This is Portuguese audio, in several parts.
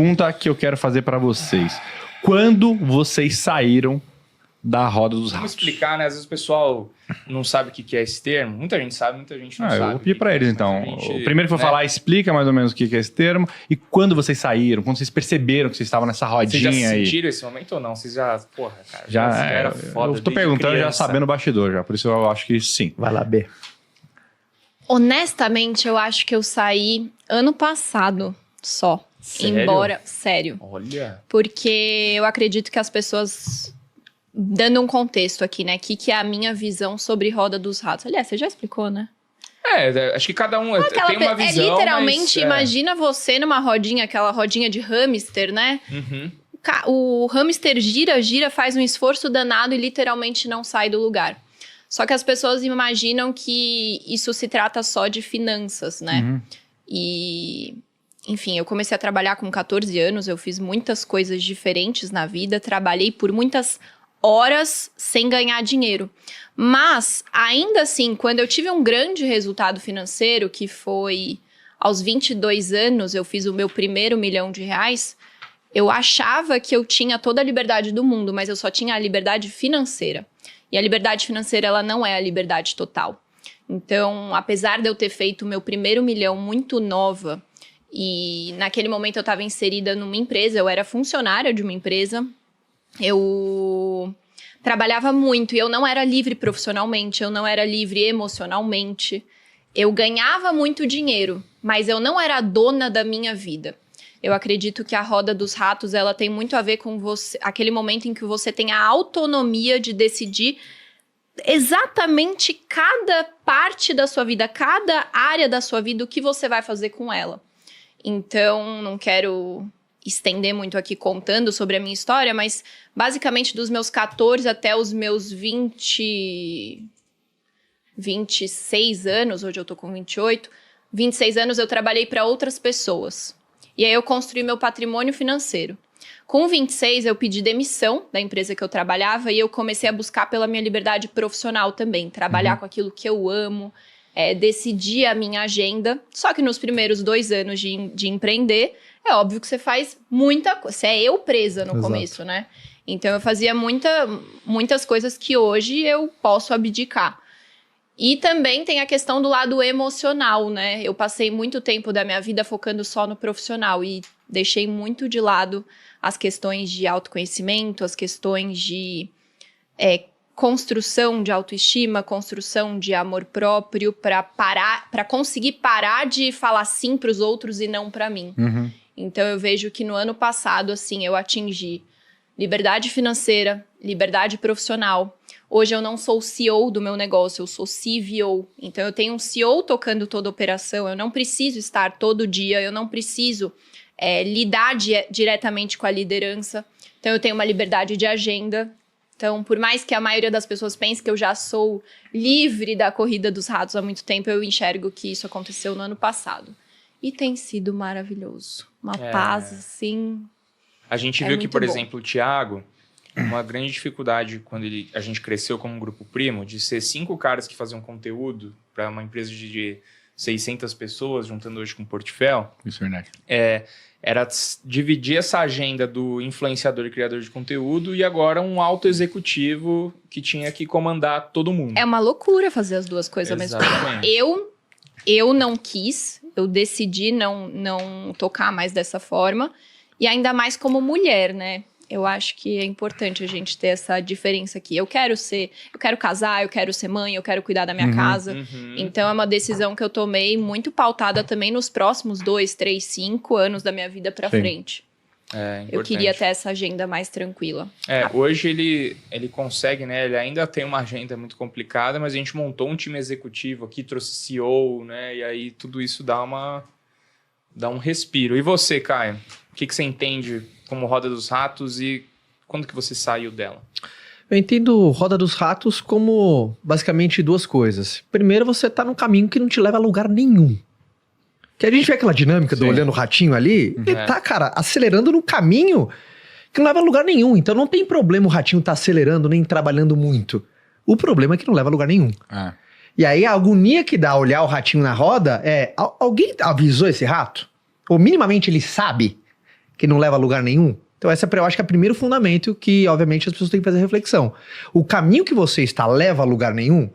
Pergunta que eu quero fazer pra vocês. Quando vocês saíram da roda dos ratos? Vamos explicar, né? Às vezes o pessoal não sabe o que é esse termo. Muita gente sabe, muita gente não sabe. Eu vou pedir pra eles, então. Gente, O primeiro que for falar, explica mais ou menos o que é esse termo. E quando vocês saíram, quando vocês perceberam que vocês estavam nessa rodinha aí. Vocês já sentiram esse momento ou não? Vocês já... Porra, cara. Já era foda. Eu tô perguntando já sabendo o bastidor já. Por isso eu acho que sim. Vai lá, B. Honestamente, eu acho que eu saí ano passado só. Sério? Sério. Olha. Porque eu acredito que as pessoas... Dando um contexto aqui, né? O que é a minha visão sobre Roda dos Ratos? Aliás, você já explicou, né? Acho que cada um tem uma visão, literalmente, mas, imagina você numa rodinha, aquela rodinha de hamster, né? Uhum. O hamster gira, faz um esforço danado e literalmente não sai do lugar. Só que as pessoas imaginam que isso se trata só de finanças, né? Uhum. E... Enfim, eu comecei a trabalhar com 14 anos, eu fiz muitas coisas diferentes na vida, trabalhei por muitas horas sem ganhar dinheiro. Mas, ainda assim, quando eu tive um grande resultado financeiro, que foi aos 22 anos, eu fiz o meu primeiro R$ 1 milhão, eu achava que eu tinha toda a liberdade do mundo, mas eu só tinha a liberdade financeira. E a liberdade financeira, ela não é a liberdade total. Então, apesar de eu ter feito o meu primeiro R$ 1 milhão muito nova, e naquele momento eu estava inserida numa empresa, eu era funcionária de uma empresa, eu trabalhava muito e eu não era livre profissionalmente, eu não era livre emocionalmente. Eu ganhava muito dinheiro, mas eu não era a dona da minha vida. Eu acredito que a Roda dos Ratos, ela tem muito a ver com você, aquele momento em que você tem a autonomia de decidir exatamente cada parte da sua vida, cada área da sua vida, o que você vai fazer com ela. Então, não quero estender muito aqui contando sobre a minha história, mas basicamente dos meus 14 até os meus 26 anos, hoje eu tô com 28, 26 anos eu trabalhei para outras pessoas. E aí eu construí meu patrimônio financeiro. Com 26 eu pedi demissão da empresa que eu trabalhava e eu comecei a buscar pela minha liberdade profissional também, trabalhar com aquilo que eu amo, decidir a minha agenda. Só que nos primeiros 2 anos de empreender, é óbvio que você faz muita coisa. Você é eu presa no começo, né? Então, eu fazia muitas coisas que hoje eu posso abdicar. E também tem a questão do lado emocional, né? Eu passei muito tempo da minha vida focando só no profissional e deixei muito de lado as questões de autoconhecimento, as questões de construção de autoestima, construção de amor próprio, para conseguir parar de falar sim para os outros e não para mim. Uhum. Então, eu vejo que no ano passado, assim, eu atingi liberdade financeira, liberdade profissional. Hoje eu não sou CEO do meu negócio, eu sou CVO. Então, eu tenho um CEO tocando toda a operação, eu não preciso estar todo dia, eu não preciso lidar diretamente com a liderança. Então, eu tenho uma liberdade de agenda. Então, por mais que a maioria das pessoas pense que eu já sou livre da corrida dos ratos há muito tempo, eu enxergo que isso aconteceu no ano passado. E tem sido maravilhoso. Uma paz, assim... A gente viu que, por bom. exemplo, o Thiago, uma grande dificuldade quando a gente cresceu como um grupo primo, de ser 5 caras que faziam conteúdo para uma empresa de 600 pessoas, juntando hoje com o Portfel. Isso é verdade. Era dividir essa agenda do influenciador e criador de conteúdo e agora um alto executivo que tinha que comandar todo mundo. É uma loucura fazer as duas coisas ao mesmo tempo. Eu não quis, eu decidi não tocar mais dessa forma. E ainda mais como mulher, né? Eu acho que é importante a gente ter essa diferença aqui. Eu quero casar, eu quero ser mãe, eu quero cuidar da minha casa. Então, é uma decisão que eu tomei muito pautada também nos próximos 2, 3, 5 anos da minha vida pra frente. Eu queria ter essa agenda mais tranquila. Hoje ele consegue, né? Ele ainda tem uma agenda muito complicada, mas a gente montou um time executivo aqui, trouxe CEO, né? E aí tudo isso dá um respiro. E você, Caio? O que você entende como Roda dos Ratos e quando que você saiu dela? Eu entendo Roda dos Ratos como basicamente 2 coisas. Primeiro, você tá num caminho que não te leva a lugar nenhum. Que a gente vê aquela dinâmica do olhando o ratinho ali, ele tá, cara, acelerando no caminho que não leva a lugar nenhum. Então não tem problema o ratinho tá acelerando nem trabalhando muito. O problema é que não leva a lugar nenhum. E aí a agonia que dá olhar o ratinho na roda alguém avisou esse rato? Ou minimamente ele sabe que não leva a lugar nenhum? Então essa eu acho que é o primeiro fundamento que, obviamente, as pessoas têm que fazer reflexão. O caminho que você está leva a lugar nenhum?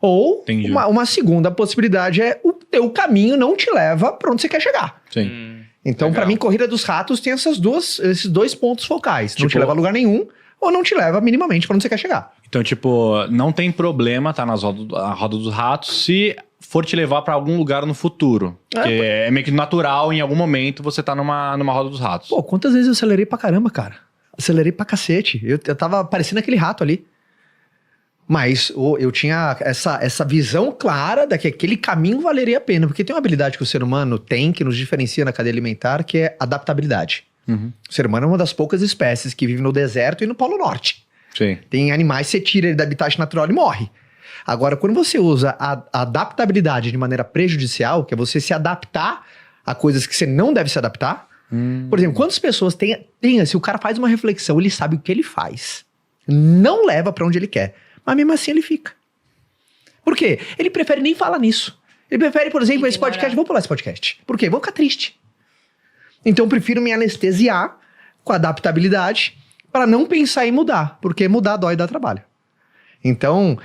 Ou uma segunda possibilidade é o teu caminho não te leva para onde você quer chegar. Sim. Então, para mim, Corrida dos Ratos tem esses dois pontos focais. Não te leva a lugar nenhum ou não te leva minimamente para onde você quer chegar. Então, tipo, não tem problema tá na roda dos ratos se for te levar para algum lugar no futuro. Porque é meio que natural, em algum momento, você tá numa roda dos ratos. Pô, quantas vezes eu acelerei pra caramba, cara? Acelerei pra cacete. Eu tava parecendo aquele rato ali. Mas eu tinha essa visão clara de que aquele caminho valeria a pena. Porque tem uma habilidade que o ser humano tem, que nos diferencia na cadeia alimentar, que é adaptabilidade. O ser humano é uma das poucas espécies que vive no deserto e no Polo Norte. Sim. Tem animais que você tira ele da habitat natural e morre. Agora, quando você usa a adaptabilidade de maneira prejudicial, que é você se adaptar a coisas que você não deve se adaptar. Por exemplo, quantas pessoas têm se o cara faz uma reflexão, ele sabe o que ele faz. Não leva pra onde ele quer. Mas mesmo assim ele fica. Por quê? Ele prefere nem falar nisso. Ele prefere, por exemplo, esse podcast, vou pular esse podcast. Por quê? Vou ficar triste. Então eu prefiro me anestesiar com adaptabilidade para não pensar em mudar. Porque mudar dói e dá trabalho. Então,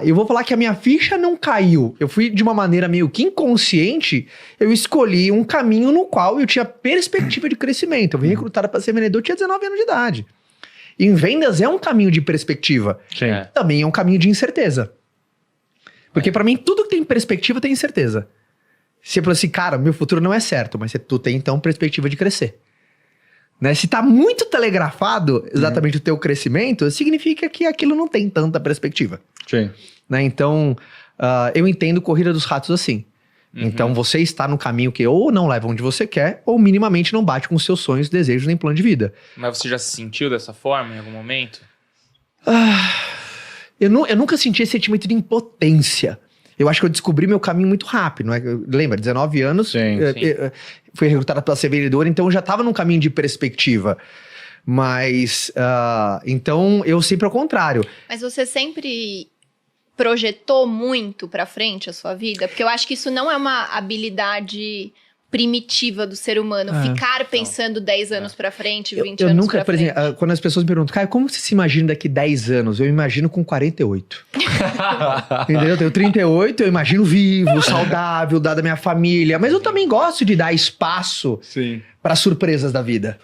eu vou falar que a minha ficha não caiu. Eu fui de uma maneira meio que inconsciente, eu escolhi um caminho no qual eu tinha perspectiva de crescimento. Eu fui recrutado para ser vendedor, eu tinha 19 anos de idade. Em vendas é um caminho de perspectiva. Sim. Também é um caminho de incerteza. Porque pra mim, tudo que tem perspectiva tem incerteza. Você fala assim, cara, meu futuro não é certo, mas tu tem então perspectiva de crescer. Né? Se tá muito telegrafado exatamente o teu crescimento, significa que aquilo não tem tanta perspectiva. Sim. Né? Então, eu entendo Corrida dos Ratos assim. Então, você está no caminho que ou não leva onde você quer, ou minimamente não bate com os seus sonhos, desejos, nem plano de vida. Mas você já se sentiu dessa forma em algum momento? Eu nunca senti esse sentimento de impotência. Eu acho que eu descobri meu caminho muito rápido. Né? Lembra, 19 anos, fui recrutado para ser vendedor, então eu já estava num caminho de perspectiva. Mas, então, eu sempre ao contrário. Mas você sempre projetou muito pra frente a sua vida? Porque eu acho que isso não é uma habilidade primitiva do ser humano. Ficar pensando 10 anos pra frente, 20 eu anos nunca, pra por frente. exemplo, quando as pessoas me perguntam, Caio, como você se imagina daqui 10 anos? Eu imagino com 48. Entendeu? Eu tenho 38, eu imagino vivo, saudável, dada a minha família. Mas eu também gosto de dar espaço para surpresas da vida.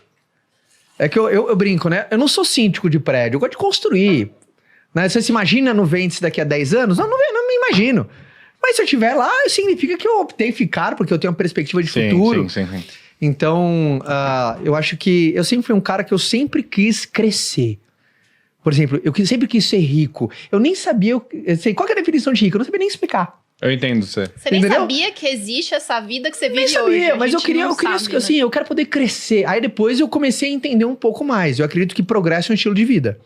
É que eu brinco, né? Eu não sou síndico de prédio, eu gosto de construir. Né? Você se imagina no Ventes daqui a 10 anos? Não me imagino. Mas se eu estiver lá, significa que eu optei ficar, porque eu tenho uma perspectiva de futuro. Sim. Então, eu acho que eu sempre fui um cara que eu sempre quis crescer. Por exemplo, eu sempre quis ser rico. Eu nem sabia, qual que é a definição de rico? Eu não sabia nem explicar. Eu entendo você. Você nem sabia que existe essa vida que você vive hoje. Nem sabia, mas eu queria assim, eu quero poder crescer. Aí depois eu comecei a entender um pouco mais. Eu acredito que progresso é um estilo de vida.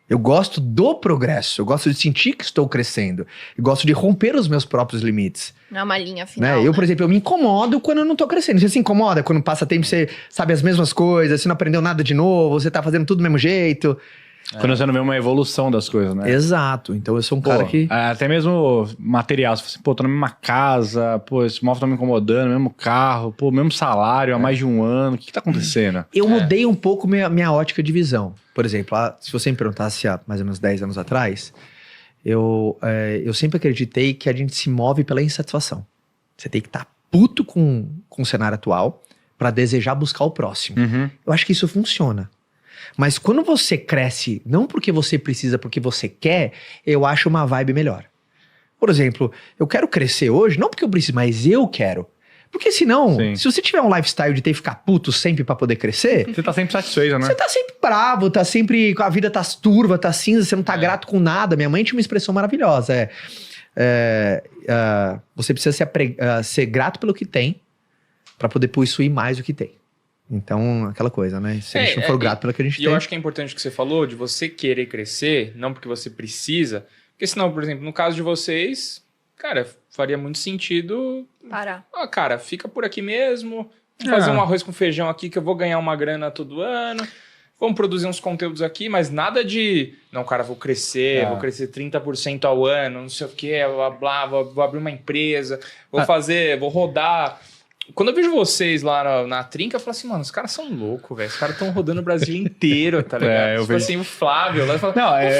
Eu gosto do progresso, eu gosto de sentir que estou crescendo. Eu gosto de romper os meus próprios limites. Não é uma linha final. Né? Eu, por exemplo, eu me incomodo quando eu não tô crescendo. Você se incomoda quando passa tempo, você sabe as mesmas coisas, você não aprendeu nada de novo, você tá fazendo tudo do mesmo jeito. Quando você não vê uma evolução das coisas, né? Exato. Então eu sou um cara que... Até mesmo material. Você fala assim, tô na mesma casa, esse móvel tá me incomodando, mesmo carro, mesmo salário há mais de um ano. O que tá acontecendo? Eu mudei um pouco minha ótica de visão. Por exemplo, se você me perguntasse há mais ou menos 10 anos atrás, eu sempre acreditei que a gente se move pela insatisfação. Você tem que estar puto com o cenário atual para desejar buscar o próximo. Eu acho que isso funciona. Mas quando você cresce, não porque você precisa, porque você quer, eu acho uma vibe melhor. Por exemplo, eu quero crescer hoje, não porque eu preciso, mas eu quero. Porque senão, se você tiver um lifestyle de ter que ficar puto sempre pra poder crescer... Você tá sempre satisfeito, né? Você tá sempre bravo, tá sempre... A vida tá turva, tá cinza, você não tá grato com nada. Minha mãe tinha uma expressão maravilhosa. Você precisa ser grato pelo que tem pra poder possuir mais o que tem. Então, aquela coisa, né? Se a gente não for grato pelo que a gente tem... E eu acho que é importante o que você falou, de você querer crescer, não porque você precisa. Porque senão, por exemplo, no caso de vocês, cara, faria muito sentido... Parar. Cara, fica por aqui mesmo, fazer um arroz com feijão aqui que eu vou ganhar uma grana todo ano, vamos produzir uns conteúdos aqui, mas nada de... Não, cara, vou crescer 30% ao ano, não sei o quê, blá, blá, vou abrir uma empresa, vou rodar... Quando eu vejo vocês lá na trinca, eu falo assim, mano, os caras são loucos, velho. Os caras estão rodando o Brasil inteiro, tá ligado? Eu tipo vejo... assim, o Flávio lá fala, Não, o Flávio